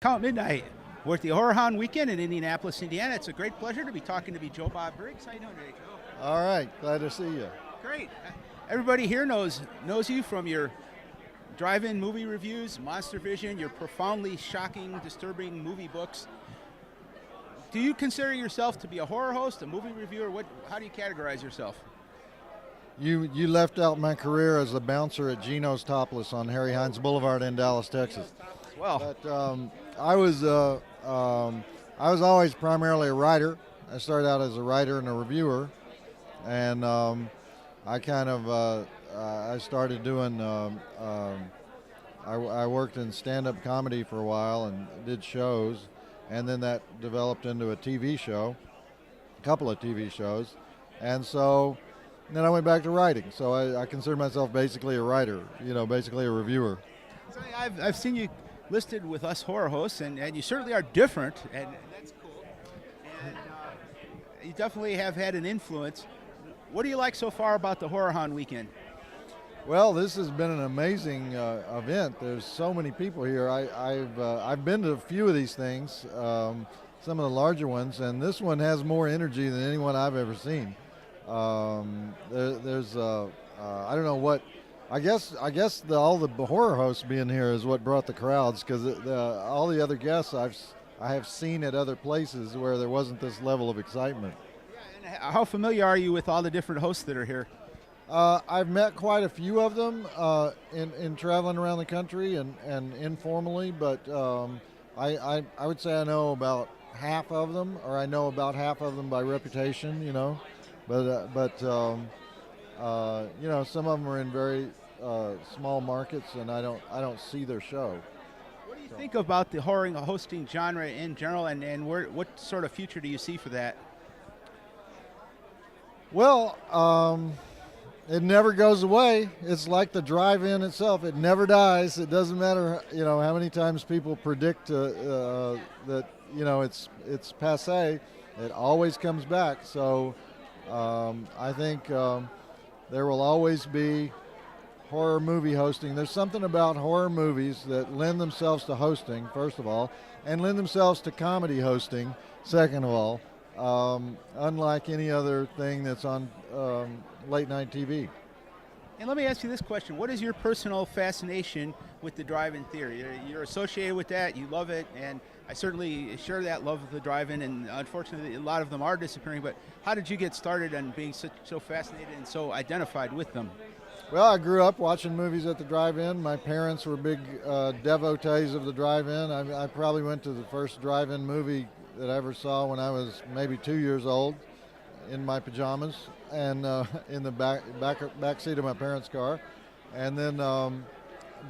Count Midnight. We're at the HorrorHound Weekend in Indianapolis, Indiana. It's a great pleasure to be talking to Joe Bob Briggs. How you doing today, Joe? All right, glad to see you. Great. Everybody here knows you from your drive-in movie reviews, Monster Vision, your profoundly shocking, disturbing movie books. Do you consider yourself to be a horror host, a movie reviewer? How do you categorize yourself? You left out my career as a bouncer at Gino's Topless on Harry Hines Boulevard in Dallas, Texas. Well, but I was always primarily a writer. I started out as a writer and a reviewer, and I started doing. I worked in stand-up comedy for a while and did shows, and then that developed into a TV show, a couple of TV shows, and then I went back to writing. So I consider myself basically a writer, basically a reviewer. So I've seen you listed with us horror hosts, and you certainly are different, and that's cool. And you definitely have had an influence. What do you like so far about the HorrorHound Weekend? Well, this has been an amazing event. There's so many people here. I've been to a few of these things, some of the larger ones, and this one has more energy than anyone I've ever seen. There's I don't know what. I guess all the horror hosts being here is what brought the crowds, because all the other guests I have seen at other places where there wasn't this level of excitement. Yeah, and how familiar are you with all the different hosts that are here? I've met quite a few of them in traveling around the country and informally, but I would say I know about half of them, or I know about half of them by reputation, But some of them are in very small markets, and I don't see their show. What do you think about the horror hosting genre in general, and what sort of future do you see for that? Well, it never goes away. It's like the drive-in itself; it never dies. It doesn't matter, how many times people predict that it's passé. It always comes back. So. I think there will always be horror movie hosting. There's something about horror movies that lend themselves to hosting, first of all, and lend themselves to comedy hosting, second of all, unlike any other thing that's on late night TV. And let me ask you this question. What is your personal fascination with the drive-in theater? You're associated with that, you love it, and I certainly share that love of the drive-in, and unfortunately a lot of them are disappearing, but how did you get started on being so fascinated and so identified with them? Well, I grew up watching movies at the drive-in. My parents were big devotees of the drive-in. I probably went to the first drive-in movie that I ever saw when I was maybe 2 years old, in my pajamas and in the back seat of my parents' car. And then,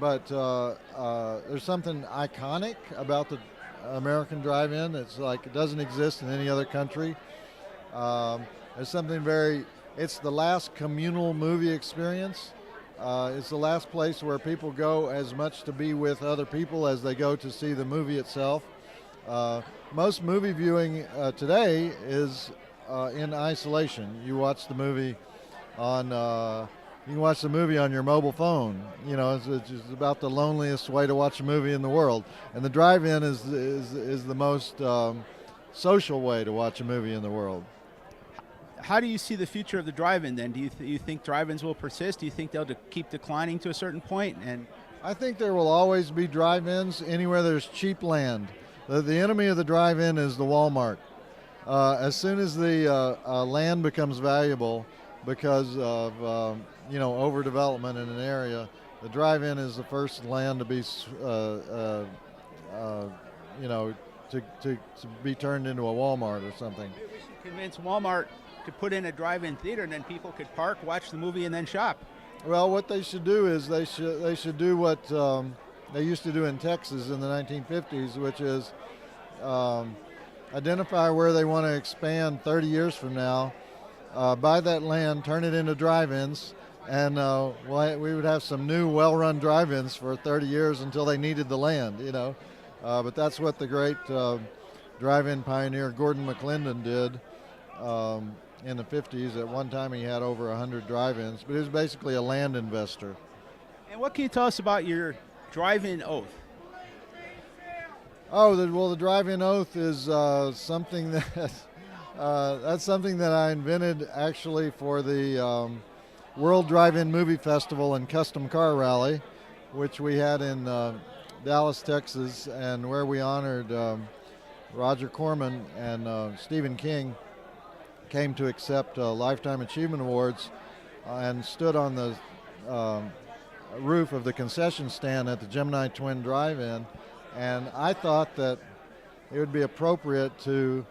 there's something iconic about the American drive-in. It's like it doesn't exist in any other country. There's something it's the last communal movie experience. It's the last place where people go as much to be with other people as they go to see the movie itself. Most movie viewing today is in isolation. You watch the movie you can watch the movie on your mobile phone. It's just about the loneliest way to watch a movie in the world. And the drive-in is the most social way to watch a movie in the world. How do you see the future of the drive-in then? Do you think drive-ins will persist? Do you think they'll keep declining to a certain point? And I think there will always be drive-ins anywhere there's cheap land. The enemy of the drive-in is the Walmart. As soon as the land becomes valuable because of overdevelopment in an area, the drive-in is the first land to be to be turned into a Walmart or something. We should convince Walmart to put in a drive-in theater, and then people could park, watch the movie, and then shop. Well, what they should do is they should do what they used to do in Texas in the 1950s, which is identify where they want to expand 30 years from now, buy that land, turn it into drive-ins, and we would have some new well-run drive-ins for 30 years until they needed the land, But that's what the great drive-in pioneer Gordon McClendon did in the 50s. At one time he had over 100 drive-ins, but he was basically a land investor. And what can you tell us about your drive-in oath? Oh, the drive-in oath is something that that's something that I invented actually for the World Drive-In Movie Festival and Custom Car Rally, which we had in Dallas, Texas, and where we honored Roger Corman and Stephen King came to accept Lifetime Achievement Awards and stood on the roof of the concession stand at the Gemini Twin Drive-In. And I thought that it would be appropriate to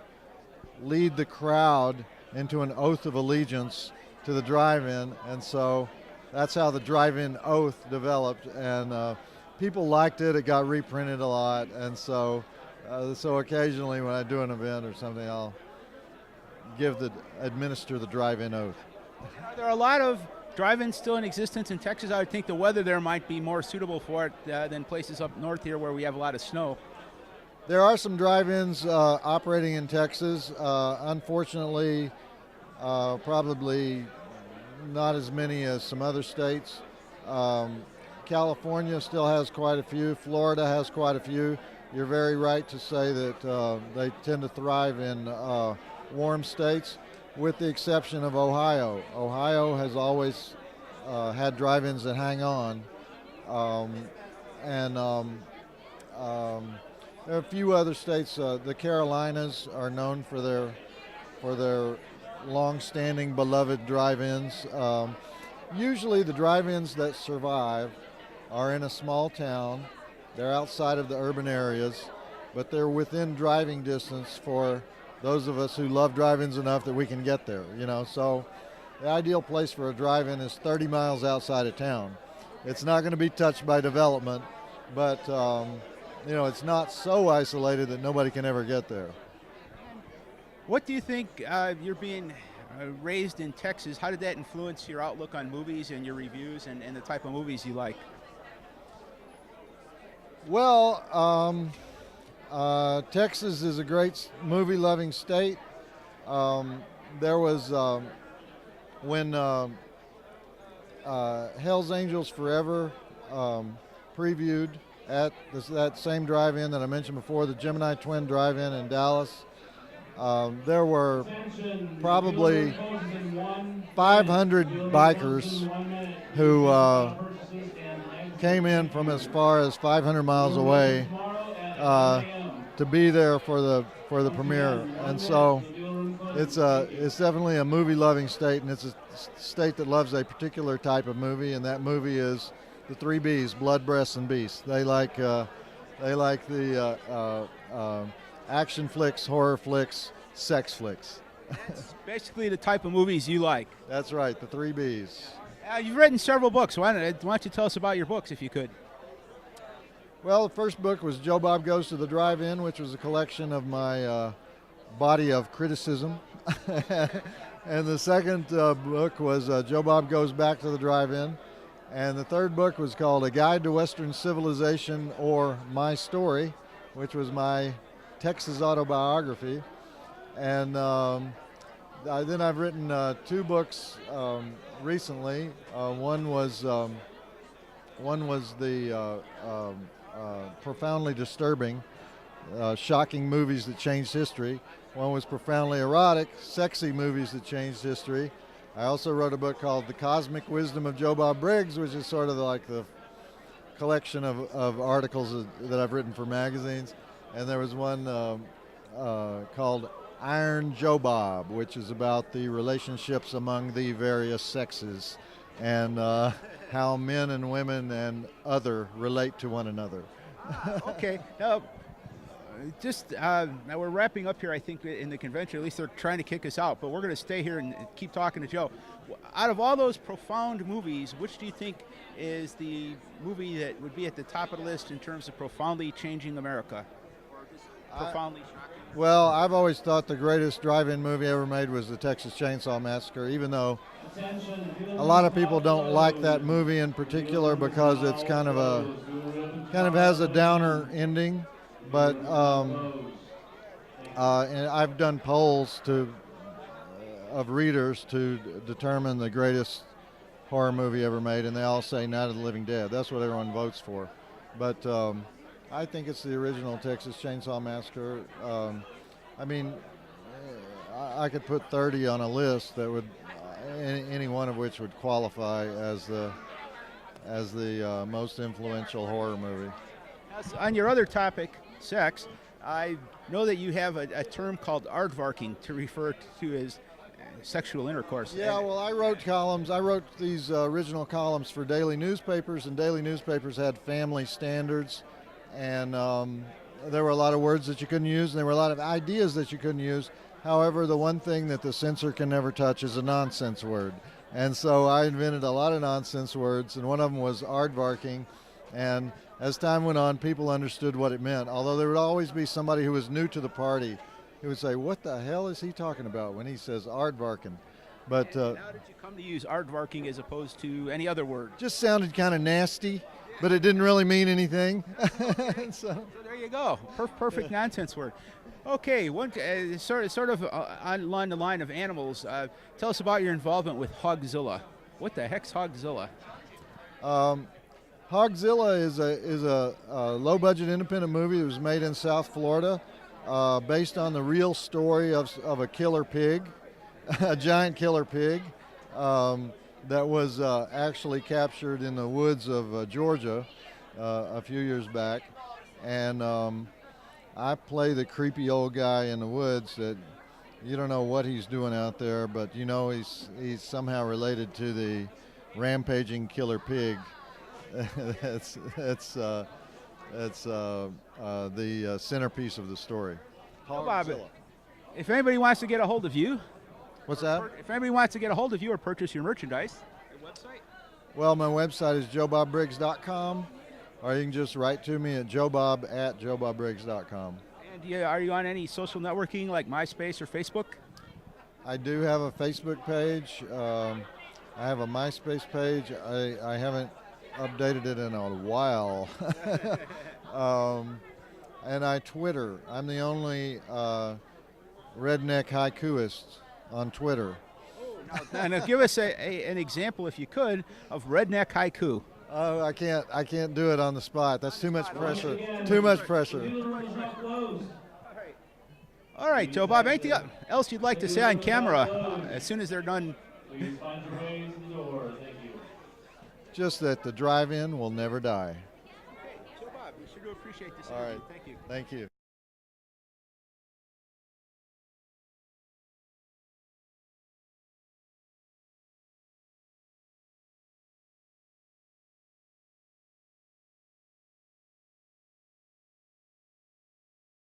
lead the crowd into an oath of allegiance to the drive-in, and so that's how the drive-in oath developed. And people liked it. It got reprinted a lot, and so occasionally when I do an event or something, I'll administer the drive-in oath. Are there a lot of drive-ins still in existence in Texas? I would think the weather there might be more suitable for it than places up north here where we have a lot of snow. There are some drive-ins operating in Texas. Unfortunately, probably not as many as some other states. California still has quite a few. Florida has quite a few. You're very right to say that they tend to thrive in warm states, with the exception of Ohio. Ohio has always had drive-ins that hang on, and there are a few other states. The Carolinas are known for their long-standing, beloved drive-ins. Usually, the drive-ins that survive are in a small town. They're outside of the urban areas, but they're within driving distance for those of us who love drive-ins enough that we can get there, So the ideal place for a drive-in is 30 miles outside of town. It's not going to be touched by development, but, it's not so isolated that nobody can ever get there. What do you think, you're being raised in Texas, how did that influence your outlook on movies and your reviews and the type of movies you like? Well, Texas is a great movie-loving state. There was when Hell's Angels Forever previewed at that same drive-in that I mentioned before, the Gemini Twin Drive-In in Dallas. There were probably 500 bikers who came in from as far as 500 miles away to be there for the premiere, and so it's definitely a movie-loving state, and it's a state that loves a particular type of movie, and that movie is the 3 B's: blood, breasts, and beasts. They like the action flicks, horror flicks, sex flicks. That's basically the type of movies you like. That's right, the 3 B's. You've written several books. Why don't you tell us about your books, if you could? Well, the first book was Joe Bob Goes to the Drive-In, which was a collection of my body of criticism. And the second book was Joe Bob Goes Back to the Drive-In. And the third book was called A Guide to Western Civilization, or My Story, which was my Texas autobiography. And then I've written 2 books recently. One was the profoundly disturbing, shocking movies that changed history. One was profoundly erotic, sexy movies that changed history. I also wrote a book called The Cosmic Wisdom of Joe Bob Briggs, which is sort of like the collection of articles that I've written for magazines. And there was one called Iron Joe Bob, which is about the relationships among the various sexes and how men and women and other relate to one another. Okay. Now, now we're wrapping up here, I think, in the convention. At least they're trying to kick us out, but we're going to stay here and keep talking to Joe. Out of all those profound movies, which do you think is the movie that would be at the top of the list in terms of profoundly changing America? Or just profoundly shocking? Well, I've always thought the greatest drive-in movie ever made was the Texas Chainsaw Massacre, even though a lot of people don't like that movie in particular because it's kind of has a downer ending. But and I've done polls of readers to determine the greatest horror movie ever made, and they all say Night of the Living Dead. That's what everyone votes for. But I think it's the original Texas Chainsaw Massacre. I mean, I could put 30 on a list that would, any one of which would qualify as the most influential horror movie. On your other topic, sex, I know that you have a term called aardvarking to refer to as sexual intercourse. Yeah, well, I wrote columns. I wrote these original columns for daily newspapers, and daily newspapers had family standards, and there were a lot of words that you couldn't use, and there were a lot of ideas that you couldn't use. However, the one thing that the censor can never touch is a nonsense word. And so I invented a lot of nonsense words, and one of them was aardvarking. And as time went on, people understood what it meant, although there would always be somebody who was new to the party who would say, what the hell is he talking about when he says aardvarking? But how did you come to use aardvarking as opposed to any other word? Just sounded kind of nasty, but it didn't really mean anything. So there you go. Perfect nonsense word. Okay, one sort of along the line of animals. Tell us about your involvement with Hogzilla. What the heck's Hogzilla? Hogzilla is a low-budget independent movie that was made in South Florida, based on the real story of a killer pig, a giant killer pig, that was actually captured in the woods of Georgia a few years back, and I play the creepy old guy in the woods that you don't know what he's doing out there, but you know he's somehow related to the rampaging killer pig. That's the centerpiece of the story. Well, Bob, if anybody wants to get a hold of you, what's that? If anybody wants to get a hold of you or purchase your merchandise, your website? Well, my website is joebobbriggs.com, or you can just write to me at joebob@joebobbriggs.com. And are you on any social networking like MySpace or Facebook? I do have a Facebook page. I have a MySpace page. I haven't updated it in a while. And I Twitter. I'm the only redneck haikuist on Twitter. Now give us an example, if you could, of redneck haiku. Oh, I can't do it on the spot. That's too much pressure. Too much pressure. All right, Joe Bob, anything else you'd like to say on camera as soon as they're done? Please find your way to the door. Thank you. Just that the drive-in will never die. Okay, Joe Bob, we sure do appreciate this. All right. Thank you. Thank you.